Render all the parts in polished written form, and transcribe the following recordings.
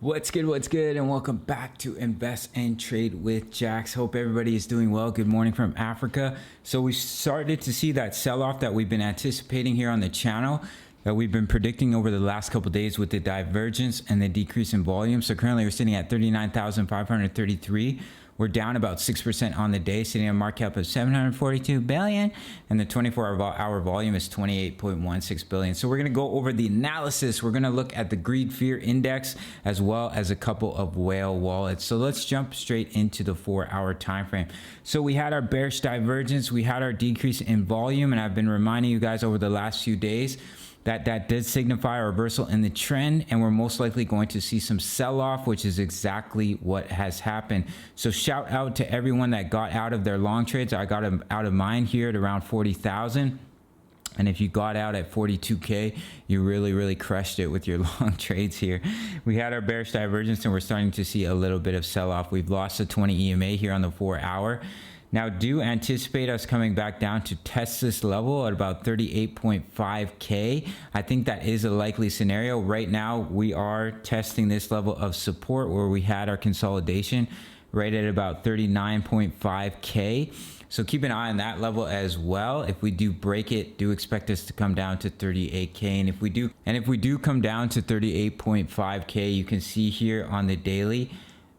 What's good, and welcome back to Invest and Trade with Jax. Hope everybody is doing well. Good morning from Africa. So we started to see that sell-off that we've been anticipating here on the channel, that we've been predicting over the last couple of days with the divergence and the decrease in volume. So currently we're sitting at 39,533. We're down about 6% on the day, sitting at a market cap of 742 billion, and the 24-hour volume is 28.16 billion. So we're going to go over the analysis. We're going to look at the greed fear index as well as a couple of whale wallets. So let's jump straight into the 4-hour time frame. So we had our bearish divergence, we had our decrease in volume, and I've been reminding you guys over the last few days that did signify a reversal in the trend, and we're most likely going to see some sell-off, which is exactly what has happened. So shout out to everyone that got out of their long trades. I got out of mine here at around 40,000. And if you got out at 42K, you really crushed it with your long trades here. We had our bearish divergence, and we're starting to see a little bit of sell-off. We've lost a 20 EMA here on the 4-hour. Now, do anticipate us coming back down to test this level at about 38.5K. I think that is a likely scenario. Right now, we are testing this level of support where we had our consolidation right at about 39.5K. So keep an eye on that level as well. If we do break it, do expect us to come down to 38K. And if we do come down to 38.5K, you can see here on the daily,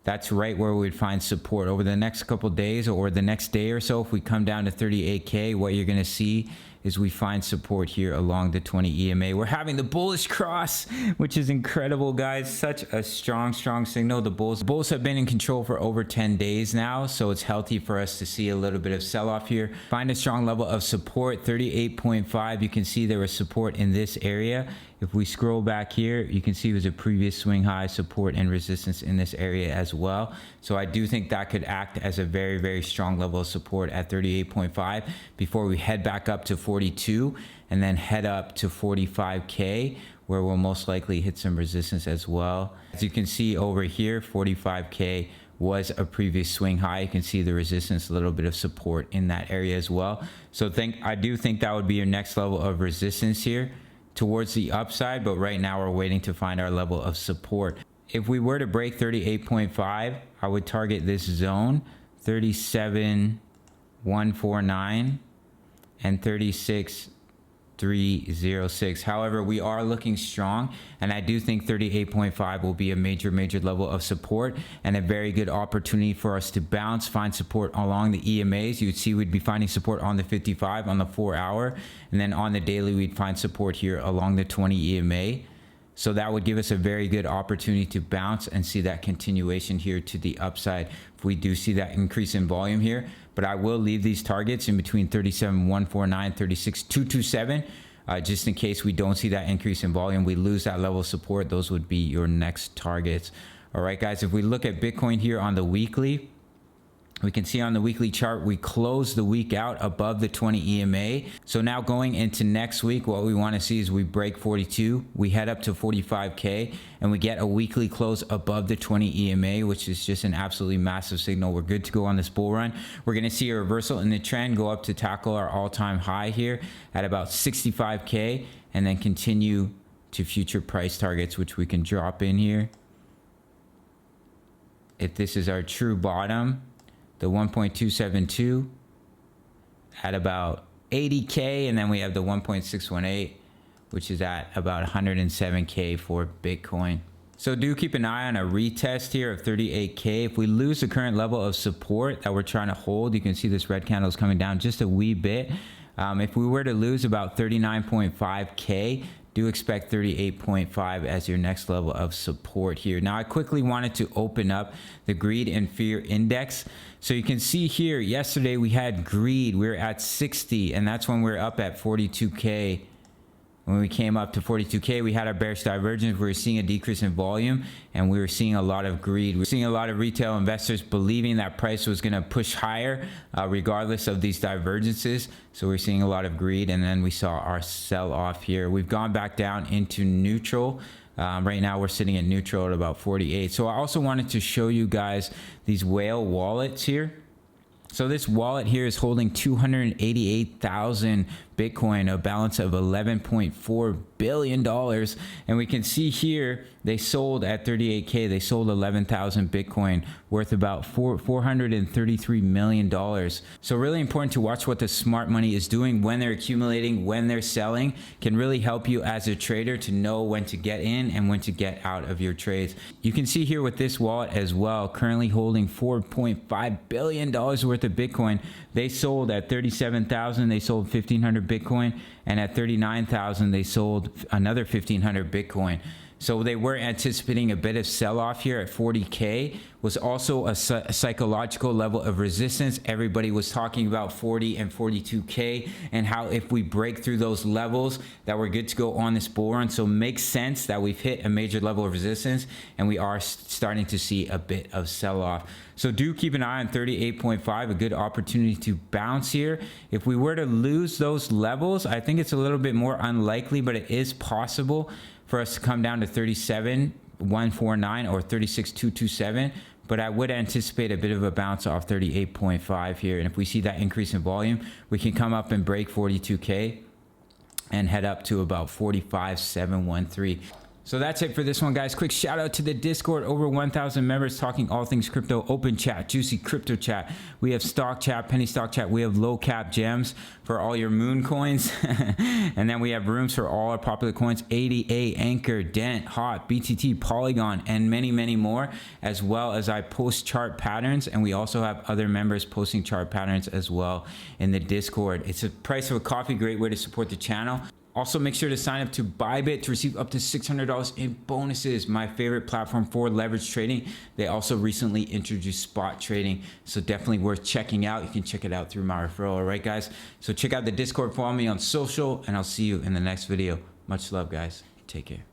that's right where we'd find support over the next couple days or the next day or so. If we come down to 38K, what you're going to see is we find support here along the 20 EMA. We're having the bullish cross, which is incredible, guys. Such a strong signal. The bulls have been in control for over 10 days now, so it's healthy for us to see a little bit of sell-off here. Find a strong level of support, 38.5. You can see there was support in this area. If we scroll back here, you can see it was a previous swing high, support and resistance in this area as well. So I do think that could act as a very strong level of support at 38.5 before we head back up to 42 and then head up to 45K, where we'll most likely hit some resistance as well. As you can see over here, 45K was a previous swing high. You can see the resistance, a little bit of support in that area as well. So I do think that would be your next level of resistance here towards the upside, but right now we're waiting to find our level of support. If we were to break 38.5, I would target this zone, 37,149 and 36,306. However, we are looking strong, and I do think 38.5 will be a major level of support and a very good opportunity for us to bounce, find support along the EMAs. You would see we'd be finding support on the 55 on the 4-hour, and then on the daily we'd find support here along the 20 EMA. So that would give us a very good opportunity to bounce and see that continuation here to the upside if we do see that increase in volume here. But I will leave these targets in between 37,149, 36,227, just in case we don't see that increase in volume, we lose that level of support. Those would be your next targets. All right, guys, if we look at Bitcoin here on the weekly, we can see on the weekly chart, we closed the week out above the 20 EMA. So now going into next week, what we want to see is we break 42, we head up to 45K, and we get a weekly close above the 20 EMA, which is just an absolutely massive signal. We're good to go on this bull run. We're going to see a reversal in the trend, go up to tackle our all-time high here at about 65K, and then continue to future price targets, which we can drop in here. If this is our true bottom, the 1.272 at about 80K, and then we have the 1.618, which is at about 107K for Bitcoin. So do keep an eye on a retest here of 38K. If we lose the current level of support that we're trying to hold, you can see this red candle is coming down just a wee bit. If we were to lose about 39.5K, do expect 38.5 as your next level of support here. Now, I quickly wanted to open up the greed and fear index. So you can see here, yesterday we had greed. We were at 60, and that's when we were up at 42K. When we came up to 42K, we had our bearish divergence. We were seeing a decrease in volume, and we were seeing a lot of greed. We're seeing a lot of retail investors believing that price was going to push higher regardless of these divergences. So we're seeing a lot of greed, and then we saw our sell off here. We've gone back down into neutral. Right now we're sitting at neutral at about 48. So I also wanted to show you guys these whale wallets here. So this wallet here is holding 288,000 Bitcoin, a balance of $11.4 billion. And we can see here, they sold at 38K, they sold 11,000 Bitcoin worth about $433 million. So really important to watch what the smart money is doing when they're accumulating, when they're selling, can really help you as a trader to know when to get in and when to get out of your trades. You can see here with this wallet as well, currently holding $4.5 billion worth of Bitcoin. They sold at 37,000, they sold 1,500 Bitcoin, and at 39,000, they sold another 1,500 Bitcoin. So they were anticipating a bit of sell-off here at 40K. Was also a psychological level of resistance. Everybody was talking about 40 and 42K and how if we break through those levels that we're good to go on this bull run. So makes sense that we've hit a major level of resistance and we are starting to see a bit of sell-off. So do keep an eye on 38.5, a good opportunity to bounce here. If we were to lose those levels, I think it's a little bit more unlikely, but it is possible for us to come down to 37,149 or 36,227. But I would anticipate a bit of a bounce off 38.5 here. And if we see that increase in volume, we can come up and break 42K and head up to about 45,713. So that's it for this one, guys. Quick shout out to the Discord, over 1,000 members talking all things crypto, open chat, juicy crypto chat. We have stock chat, penny stock chat. We have low cap gems for all your moon coins. And then we have rooms for all our popular coins, ADA, Ankr, Dent, Hot, BTT, Polygon, and many, many more, as well as I post chart patterns. And we also have other members posting chart patterns as well in the Discord. It's a price of a coffee, great way to support the channel. Also, make sure to sign up to Bybit to receive up to $600 in bonuses. My favorite platform for leverage trading. They also recently introduced spot trading, so definitely worth checking out. You can check it out through my referral. All right, guys? So check out the Discord, follow me on social, and I'll see you in the next video. Much love, guys. Take care.